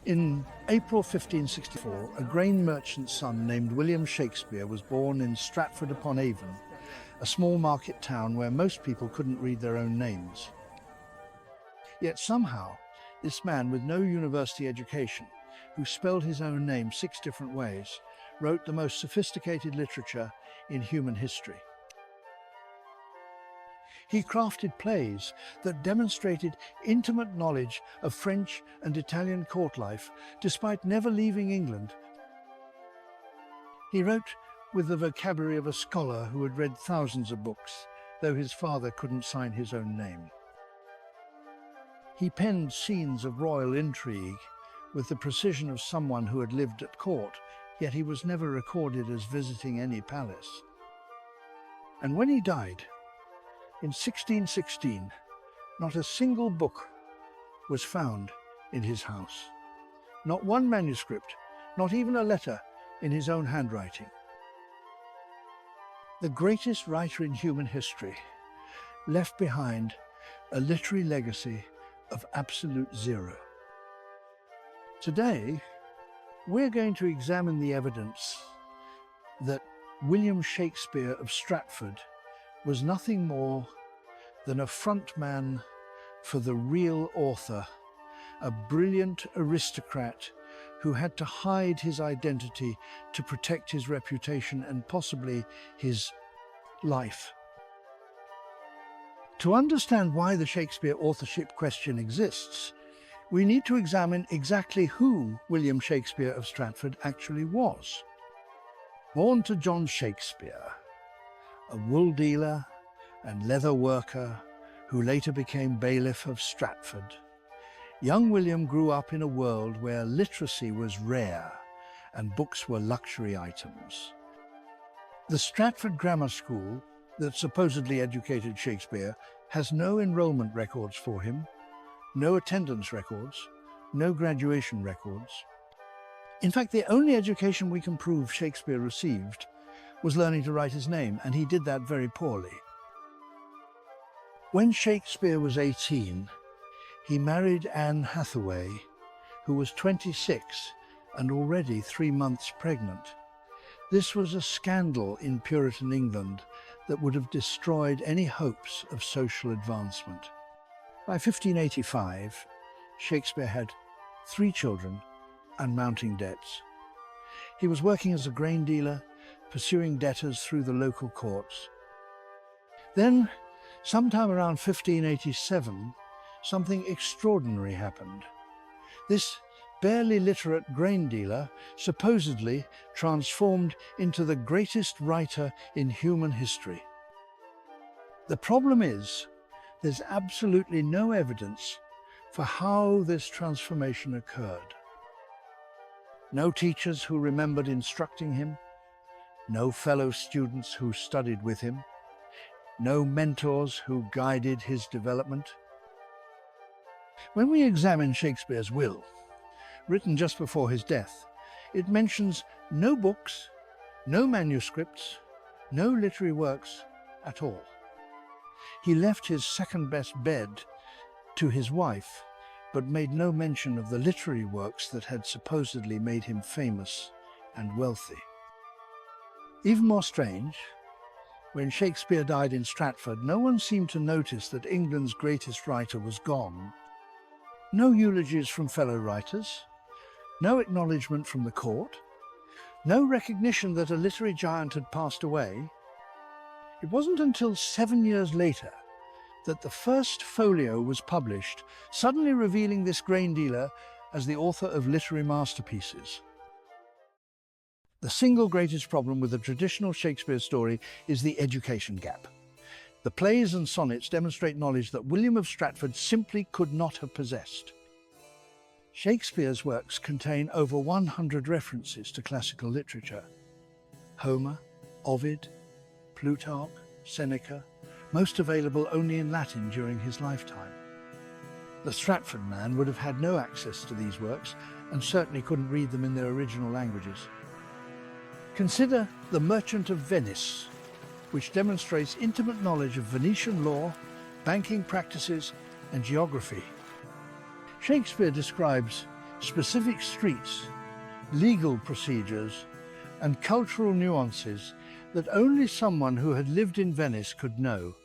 In April 1564, a grain merchant's son named William Shakespeare was born in Stratford-upon-Avon, a small market town where most people couldn't read their own names. Yet somehow, this man with no university education, who spelled his own name 6 different ways, wrote the most sophisticated literature in human history. He crafted plays that demonstrated intimate knowledge of French and Italian court life, despite never leaving England. He wrote with the vocabulary of a scholar who had read thousands of books, though his father couldn't sign his own name. He penned scenes of royal intrigue with the precision of someone who had lived at court, yet he was never recorded as visiting any palace. And when he died, in 1616, not a single book was found in his house. Not one manuscript, not even a letter in his own handwriting. The greatest writer in human history left behind a literary legacy of absolute zero. Today, we're going to examine the evidence that William Shakespeare of Stratford was nothing more than a frontman for the real author, a brilliant aristocrat who had to hide his identity to protect his reputation and possibly his life. To understand why the Shakespeare authorship question exists, we need to examine exactly who William Shakespeare of Stratford actually was. Born to John Shakespeare, a wool dealer and leather worker who later became bailiff of Stratford, young William grew up in a world where literacy was rare and books were luxury items. The Stratford Grammar School that supposedly educated Shakespeare has no enrollment records for him, no attendance records, no graduation records. In fact, the only education we can prove Shakespeare received was learning to write his name, and he did that very poorly. When Shakespeare was 18, he married Anne Hathaway, who was 26 and already 3 months pregnant. This was a scandal in Puritan England that would have destroyed any hopes of social advancement. By 1585, Shakespeare had 3 children and mounting debts. He was working as a grain dealer, pursuing debtors through the local courts. Then, sometime around 1587, something extraordinary happened. This barely literate grain dealer supposedly transformed into the greatest writer in human history. The problem is, there's absolutely no evidence for how this transformation occurred. No teachers who remembered instructing him, no fellow students who studied with him, no mentors who guided his development. When we examine Shakespeare's will, written just before his death, it mentions no books, no manuscripts, no literary works at all. He left his second-best bed to his wife, but made no mention of the literary works that had supposedly made him famous and wealthy. Even more strange, when Shakespeare died in Stratford, no one seemed to notice that England's greatest writer was gone. No eulogies from fellow writers, no acknowledgement from the court, no recognition that a literary giant had passed away. It wasn't until 7 years later that the first folio was published, suddenly revealing this grain dealer as the author of literary masterpieces. The single greatest problem with the traditional Shakespeare story is the education gap. The plays and sonnets demonstrate knowledge that William of Stratford simply could not have possessed. Shakespeare's works contain over 100 references to classical literature. Homer, Ovid, Plutarch, Seneca, most available only in Latin during his lifetime. The Stratford man would have had no access to these works and certainly couldn't read them in their original languages. Consider The Merchant of Venice, which demonstrates intimate knowledge of Venetian law, banking practices, and geography. Shakespeare describes specific streets, legal procedures, and cultural nuances that only someone who had lived in Venice could know.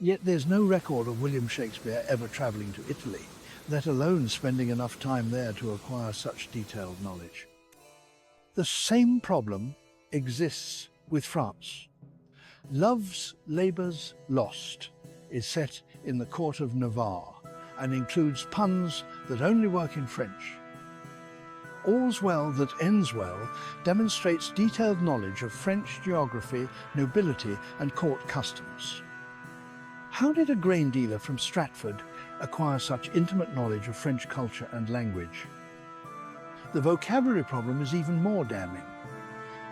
Yet there's no record of William Shakespeare ever travelling to Italy, let alone spending enough time there to acquire such detailed knowledge. The same problem exists with France. Love's Labour's Lost is set in the court of Navarre and includes puns that only work in French. All's Well That Ends Well demonstrates detailed knowledge of French geography, nobility, and court customs. How did a grain dealer from Stratford acquire such intimate knowledge of French culture and language? The vocabulary problem is even more damning.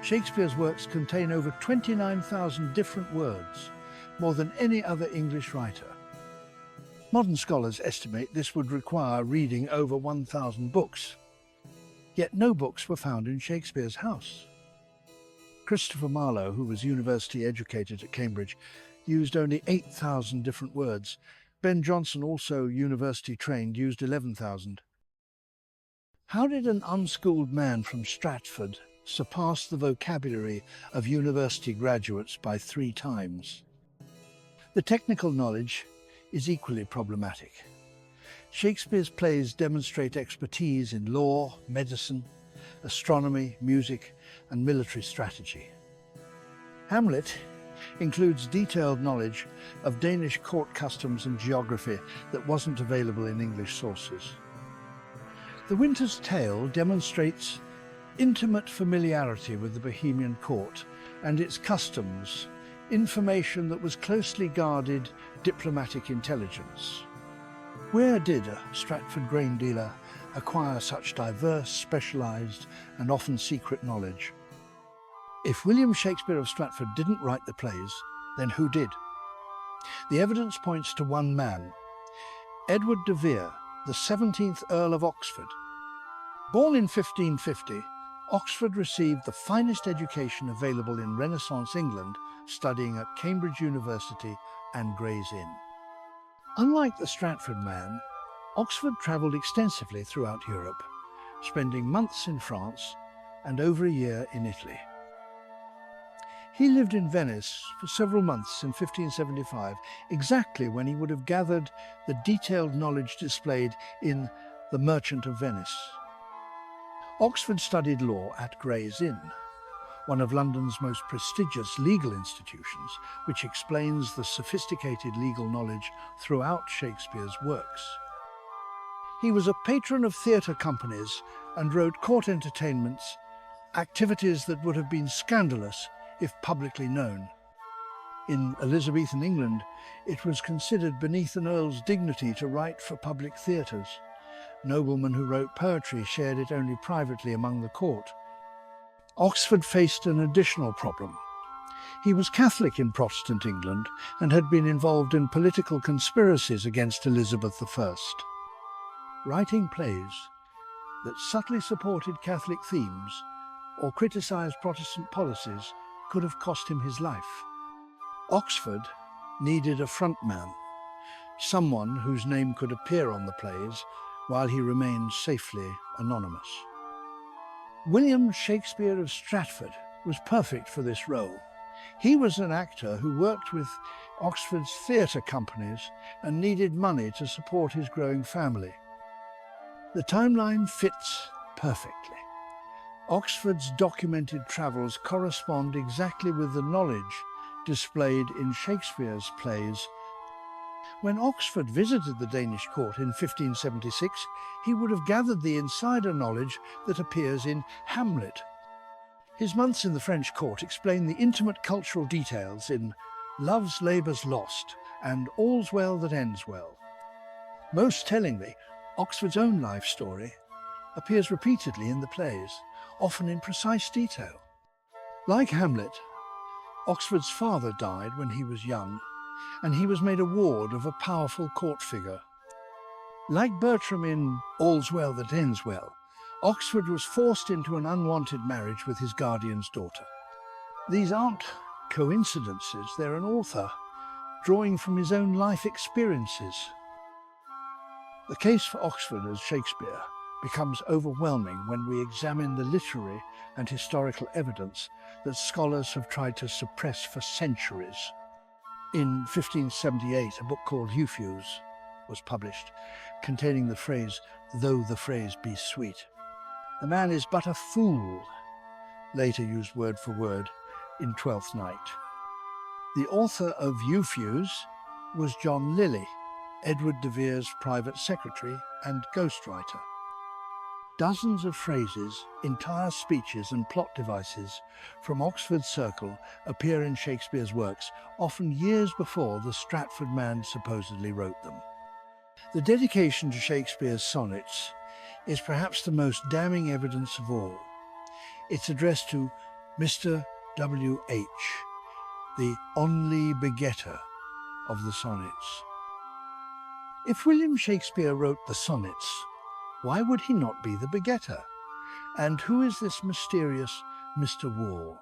Shakespeare's works contain over 29,000 different words, more than any other English writer. Modern scholars estimate this would require reading over 1,000 books. Yet no books were found in Shakespeare's house. Christopher Marlowe, who was university educated at Cambridge, used only 8,000 different words. Ben Jonson, also university trained, used 11,000. How did an unschooled man from Stratford surpass the vocabulary of university graduates by 3 times? The technical knowledge is equally problematic. Shakespeare's plays demonstrate expertise in law, medicine, astronomy, music, and military strategy. Hamlet includes detailed knowledge of Danish court customs and geography that wasn't available in English sources. The Winter's Tale demonstrates intimate familiarity with the Bohemian court and its customs, information that was closely guarded diplomatic intelligence. Where did a Stratford grain dealer acquire such diverse, specialised and often secret knowledge? If William Shakespeare of Stratford didn't write the plays, then who did? The evidence points to one man, Edward de Vere, the 17th Earl of Oxford. Born in 1550, Oxford received the finest education available in Renaissance England, studying at Cambridge University and Gray's Inn. Unlike the Stratford man, Oxford travelled extensively throughout Europe, spending months in France and over a year in Italy. He lived in Venice for several months in 1575, exactly when he would have gathered the detailed knowledge displayed in The Merchant of Venice. Oxford studied law at Gray's Inn, one of London's most prestigious legal institutions, which explains the sophisticated legal knowledge throughout Shakespeare's works. He was a patron of theatre companies and wrote court entertainments, activities that would have been scandalous if publicly known. In Elizabethan England, it was considered beneath an earl's dignity to write for public theatres. Noblemen who wrote poetry shared it only privately among the court. Oxford faced an additional problem. He was Catholic in Protestant England and had been involved in political conspiracies against Elizabeth I. Writing plays that subtly supported Catholic themes or criticised Protestant policies could have cost him his life. Oxford needed a frontman, someone whose name could appear on the plays while he remained safely anonymous. William Shakespeare of Stratford was perfect for this role. He was an actor who worked with Oxford's theatre companies and needed money to support his growing family. The timeline fits perfectly. Oxford's documented travels correspond exactly with the knowledge displayed in Shakespeare's plays. When Oxford visited the Danish court in 1576, he would have gathered the insider knowledge that appears in Hamlet. His months in the French court explain the intimate cultural details in Love's Labour's Lost and All's Well That Ends Well. Most tellingly, Oxford's own life story appears repeatedly in the plays, often in precise detail. Like Hamlet, Oxford's father died when he was young, and he was made a ward of a powerful court figure. Like Bertram in All's Well That Ends Well, Oxford was forced into an unwanted marriage with his guardian's daughter. These aren't coincidences, they're an author drawing from his own life experiences. The case for Oxford as Shakespeare becomes overwhelming when we examine the literary and historical evidence that scholars have tried to suppress for centuries. In 1578, a book called Euphues was published, containing the phrase, "though the phrase be sweet." "The man is but a fool," later used word for word in Twelfth Night. The author of Euphues was John Lilly, Edward de Vere's private secretary and ghostwriter. Dozens of phrases, entire speeches and plot devices from Oxford's circle appear in Shakespeare's works, often years before the Stratford man supposedly wrote them. The dedication to Shakespeare's sonnets is perhaps the most damning evidence of all. It's addressed to Mr. W.H., the only begetter of the sonnets. If William Shakespeare wrote the sonnets, why would he not be the begetter? And who is this mysterious Mr. Wall?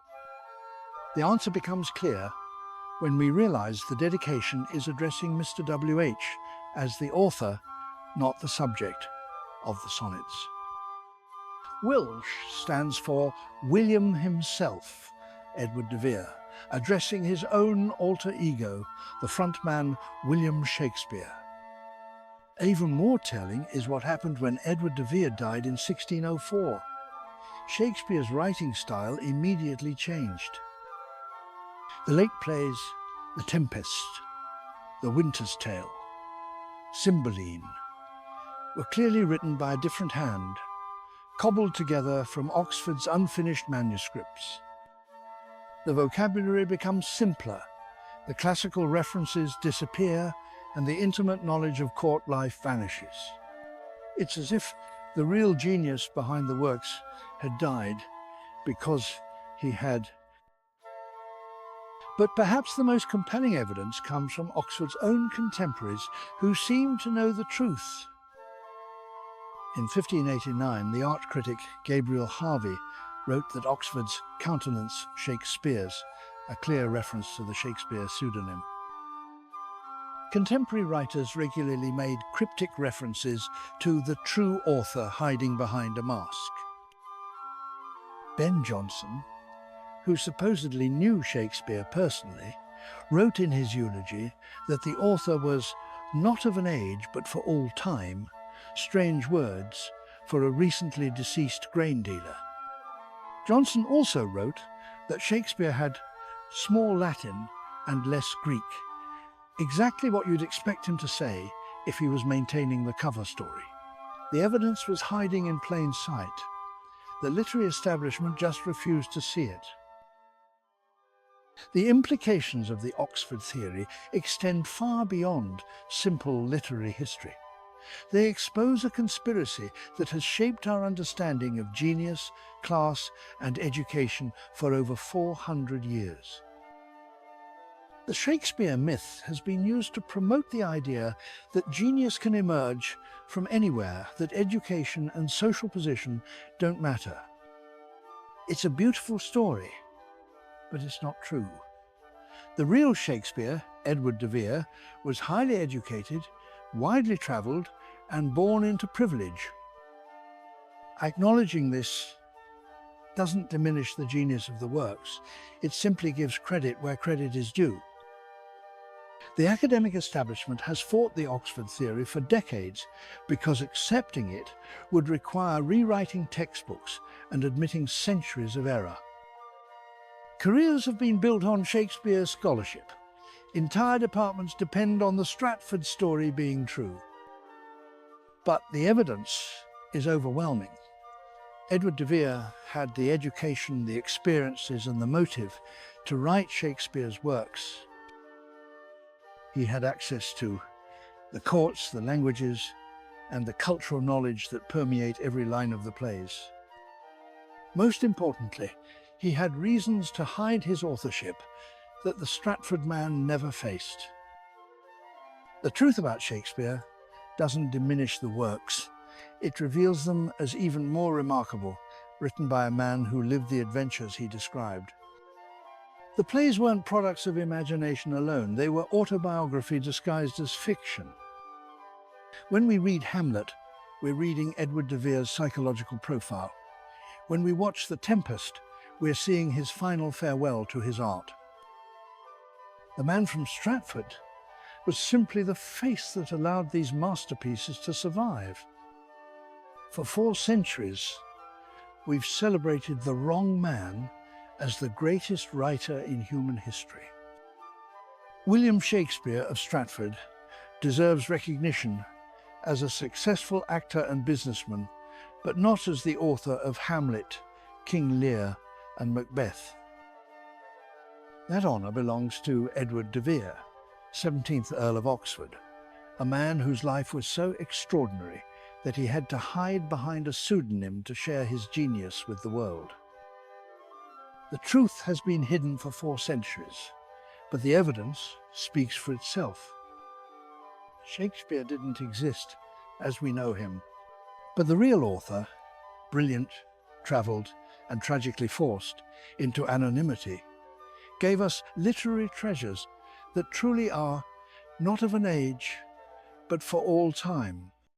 The answer becomes clear when we realize the dedication is addressing Mr. W.H. as the author, not the subject of the sonnets. Wilsh stands for William himself, Edward de Vere, addressing his own alter ego, the frontman William Shakespeare. Even more telling is what happened when Edward de Vere died in 1604. Shakespeare's writing style immediately changed. The late plays The Tempest, The Winter's Tale, Cymbeline were clearly written by a different hand, cobbled together from Oxford's unfinished manuscripts. The vocabulary becomes simpler, the classical references disappear, and the intimate knowledge of court life vanishes. It's as if the real genius behind the works had died because he had. But perhaps the most compelling evidence comes from Oxford's own contemporaries who seem to know the truth. In 1589, the art critic Gabriel Harvey wrote that Oxford's countenance Shakespeare's, a clear reference to the Shakespeare pseudonym. Contemporary writers regularly made cryptic references to the true author hiding behind a mask. Ben Jonson, who supposedly knew Shakespeare personally, wrote in his eulogy that the author was not of an age but for all time, strange words for a recently deceased grain dealer. Jonson also wrote that Shakespeare had small Latin and less Greek, exactly what you'd expect him to say if he was maintaining the cover story. The evidence was hiding in plain sight. The literary establishment just refused to see it. The implications of the Oxford theory extend far beyond simple literary history. They expose a conspiracy that has shaped our understanding of genius, class, and education for over 400 years. The Shakespeare myth has been used to promote the idea that genius can emerge from anywhere, that education and social position don't matter. It's a beautiful story, but it's not true. The real Shakespeare, Edward de Vere, was highly educated, widely travelled, and born into privilege. Acknowledging this doesn't diminish the genius of the works. It simply gives credit where credit is due. The academic establishment has fought the Oxford theory for decades because accepting it would require rewriting textbooks and admitting centuries of error. Careers have been built on Shakespeare's scholarship. Entire departments depend on the Stratford story being true. But the evidence is overwhelming. Edward de Vere had the education, the experiences, and the motive to write Shakespeare's works. He had access to the courts, the languages, and the cultural knowledge that permeate every line of the plays. Most importantly, he had reasons to hide his authorship that the Stratford man never faced. The truth about Shakespeare doesn't diminish the works. It reveals them as even more remarkable, written by a man who lived the adventures he described. The plays weren't products of imagination alone. They were autobiography disguised as fiction. When we read Hamlet, we're reading Edward de Vere's psychological profile. When we watch The Tempest, we're seeing his final farewell to his art. The man from Stratford was simply the face that allowed these masterpieces to survive. For 4 centuries, we've celebrated the wrong man as the greatest writer in human history. William Shakespeare of Stratford deserves recognition as a successful actor and businessman, but not as the author of Hamlet, King Lear, and Macbeth. That honour belongs to Edward de Vere, 17th Earl of Oxford, a man whose life was so extraordinary that he had to hide behind a pseudonym to share his genius with the world. The truth has been hidden for 4 centuries, but the evidence speaks for itself. Shakespeare didn't exist as we know him, but the real author, brilliant, travelled, and tragically forced into anonymity, gave us literary treasures that truly are not of an age, but for all time.